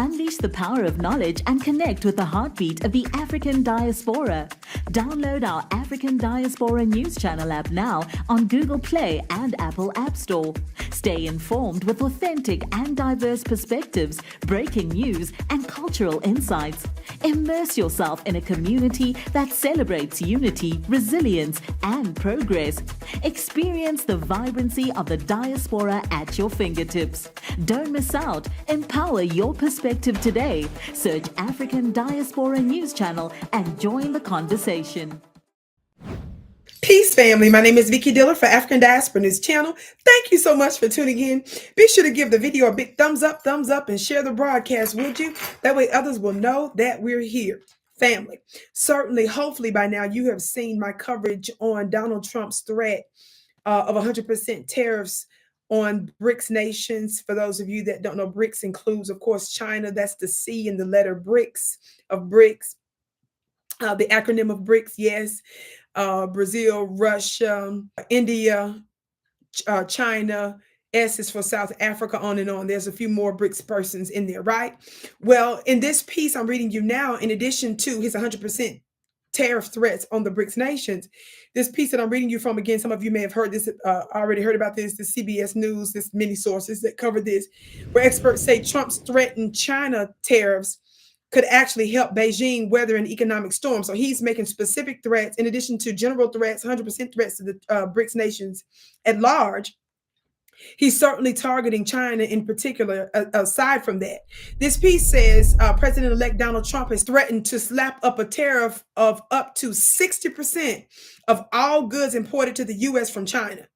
Unleash the power of knowledge and connect with the heartbeat of the African diaspora. Download our African Diaspora News Channel app now on Google Play and Apple App Store. Stay informed with authentic and diverse perspectives, breaking news, and cultural insights. Immerse yourself in a community that celebrates unity, resilience, and progress. Experience the vibrancy of the diaspora at your fingertips. Don't miss out. Empower your perspective today. Search African Diaspora News Channel and join the conversation. Peace, family. My name is Vicki Dillard for African Diaspora News Channel. Thank you so much for tuning in. Be sure to give the video a big thumbs up, and share the broadcast, would you? That way others will know that we're here. Family, certainly, hopefully by now you have seen my coverage on Donald Trump's threat of 100% tariffs on BRICS nations. For those of you that don't know, BRICS includes, of course, China. That's the C in the letter BRICS of BRICS. The acronym of BRICS, yes. Brazil, Russia, India, China. S is for South Africa, on and on. There's a few more BRICS persons in there, right? Well, in this piece I'm reading you now, in addition to his 100% tariff threats on the BRICS nations, this piece that I'm reading you from, again, some of you may have heard this, already heard about this, the CBS News, this many sources that cover this, where experts say Trump's threatened China tariffs could actually help Beijing weather an economic storm. So he's making specific threats, in addition to general threats, 100% threats to the BRICS nations at large. He's certainly targeting China in particular. Aside from that, this piece says President-elect Donald Trump has threatened to slap up a tariff of up to 60% of all goods imported to the U.S. from China.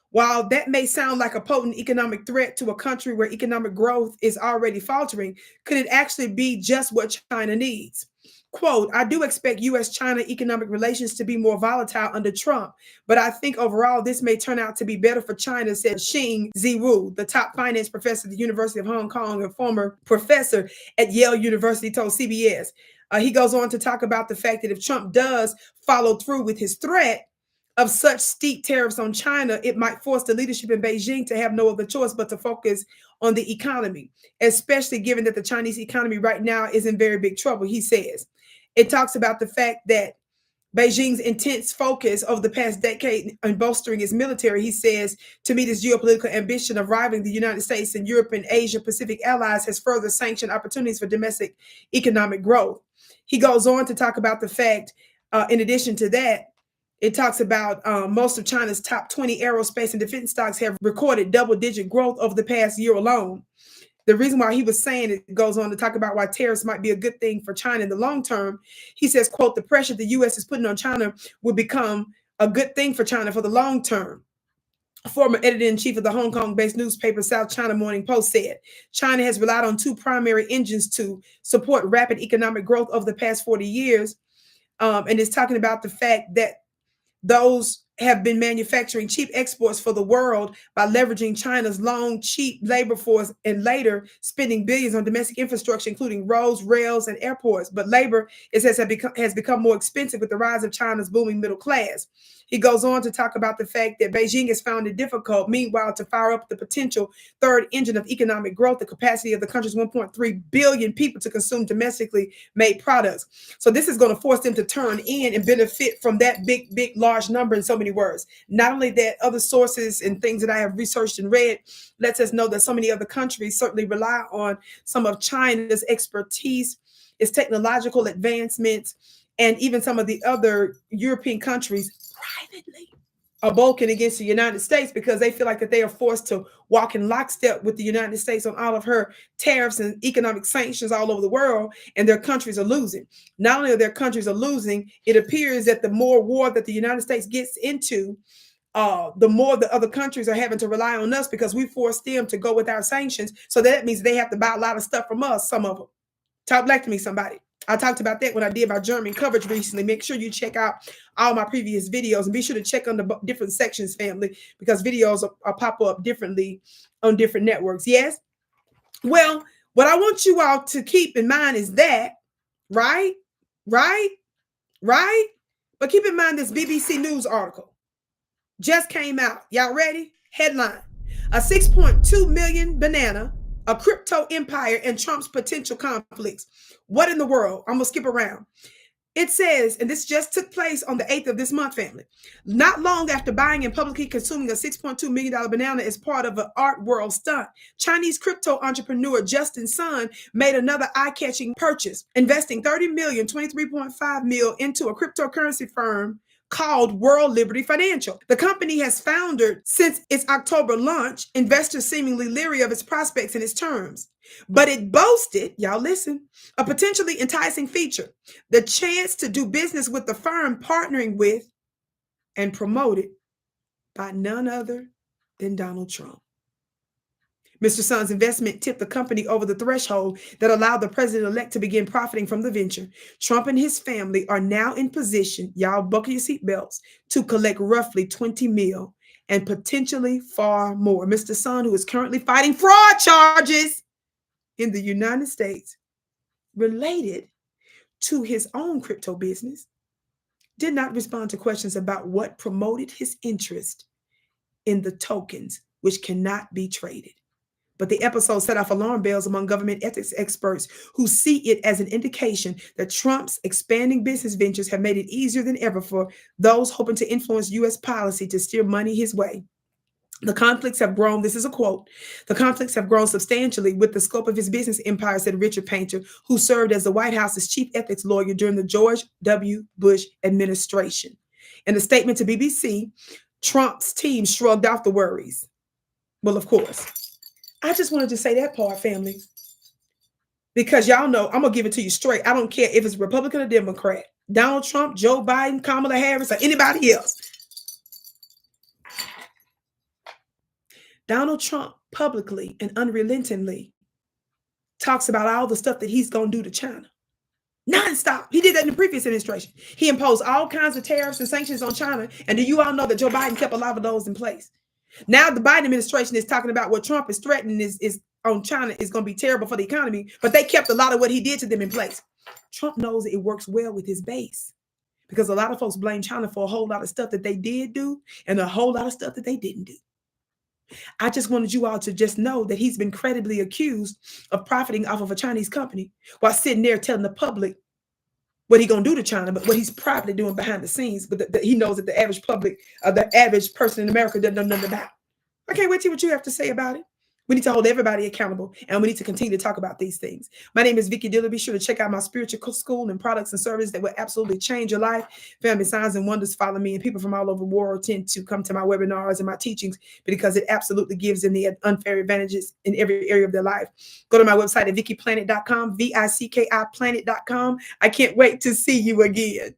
While that may sound like a potent economic threat to a country where economic growth is already faltering, could it actually be just what China needs? Quote, I do expect U.S.-China economic relations to be more volatile under Trump, but I think overall this may turn out to be better for China, said Xing Ziwu, the top finance professor at the University of Hong Kong and former professor at Yale University, told CBS. He goes on to talk about the fact that if Trump does follow through with his threat of such steep tariffs on China, it might force the leadership in Beijing to have no other choice but to focus on the economy, especially given that the Chinese economy right now is in very big trouble, he says. It talks about the fact that Beijing's intense focus over the past decade on bolstering its military, he says, to meet its geopolitical ambition of rivaling the United States and Europe and Asia Pacific allies, has further sanctioned opportunities for domestic economic growth. He goes on to talk about the fact, in addition to that, it talks about most of China's top 20 aerospace and defense stocks have recorded double-digit growth over the past year alone. The reason why he was saying it, goes on to talk about why tariffs might be a good thing for China in the long term. He says, quote, the pressure the U.S. is putting on China will become a good thing for China for the long term. A former editor-in-chief of the Hong Kong-based newspaper South China Morning Post said, China has relied on two primary engines to support rapid economic growth over the past 40 years. And is talking about the fact that those have been manufacturing cheap exports for the world by leveraging China's long, cheap labor force and later spending billions on domestic infrastructure, including roads, rails, and airports. But labor has become more expensive with the rise of China's booming middle class. He goes on to talk about the fact that Beijing has found it difficult, meanwhile, to fire up the potential third engine of economic growth, the capacity of the country's 1.3 billion people to consume domestically made products. So this is going to force them to turn in and benefit from that big, large number, in so many words. Not only that, other sources and things that I have researched and read lets us know that so many other countries certainly rely on some of China's expertise, its technological advancements, and even some of the other European countries privately are bulking against the United States because they feel like that they are forced to walk in lockstep with the United States on all of her tariffs and economic sanctions all over the world, and their countries are losing. Not only are their countries are losing, it appears that the more war that the United States gets into, the more the other countries are having to rely on us because we forced them to go with our sanctions. So that means they have to buy a lot of stuff from us, some of them. Talk back to me, somebody. I talked about that when I did my German coverage recently. Make sure you check out all my previous videos and be sure to check on the different sections, family, because videos are pop up differently on different networks. Yes? Well, what I want you all to keep in mind is that, right? But keep in mind this BBC News article just came out. Y'all ready? Headline: a 6.2 million banana a crypto empire, and Trump's potential conflicts. What in the world? I'm going to skip around. It says, and this just took place on the 8th of this month, family. Not long after buying and publicly consuming a $6.2 million banana as part of an art world stunt, Chinese crypto entrepreneur Justin Sun made another eye-catching purchase, investing $30 million, $23.5 million into a cryptocurrency firm called World Liberty Financial. The company has foundered since its October launch, investors seemingly leery of its prospects and its terms. But it boasted, y'all listen, a potentially enticing feature, the chance to do business with the firm partnering with and promoted by none other than Donald Trump. Mr. Sun's investment tipped the company over the threshold that allowed the president-elect to begin profiting from the venture. Trump and his family are now in position, y'all buckle your seatbelts, to collect roughly $20 million and potentially far more. Mr. Sun, who is currently fighting fraud charges in the United States related to his own crypto business, did not respond to questions about what promoted his interest in the tokens, which cannot be traded. But the episode set off alarm bells among government ethics experts who see it as an indication that Trump's expanding business ventures have made it easier than ever for those hoping to influence U.S. policy to steer money his way. The conflicts have grown, this is a quote, the conflicts have grown substantially with the scope of his business empire, said Richard Painter, who served as the White House's chief ethics lawyer during the George W. Bush administration. In a statement to BBC, Trump's team shrugged off the worries. Well, of course. I just wanted to say that part, family, because y'all know I'm going to give it to you straight. I don't care if it's Republican or Democrat, Donald Trump, Joe Biden, Kamala Harris, or anybody else. Donald Trump publicly and unrelentingly talks about all the stuff that he's going to do to China. Nonstop. He did that in the previous administration. He imposed all kinds of tariffs and sanctions on China. And do you all know that Joe Biden kept a lot of those in place? Now the Biden administration is talking about what Trump is threatening is on China is going to be terrible for the economy, but they kept a lot of what he did to them in place. Trump knows it works well with his base because a lot of folks blame China for a whole lot of stuff that they did do and a whole lot of stuff that they didn't do. I just wanted you all to just know that he's been credibly accused of profiting off of a Chinese company while sitting there telling the public what he's going to do to China, but what he's probably doing behind the scenes, but he knows that the average public, the average person in America doesn't know nothing about. I can't wait to hear what you have to say about it. We need to hold everybody accountable, and we need to continue to talk about these things. My name is Vicki Dillard. Be sure to check out my spiritual school and products and services that will absolutely change your life. Family Signs and Wonders follow me, and people from all over the world tend to come to my webinars and my teachings because it absolutely gives them the unfair advantages in every area of their life. Go to my website at VickiPlanet.com, VICKI Planet.com. I can't wait to see you again.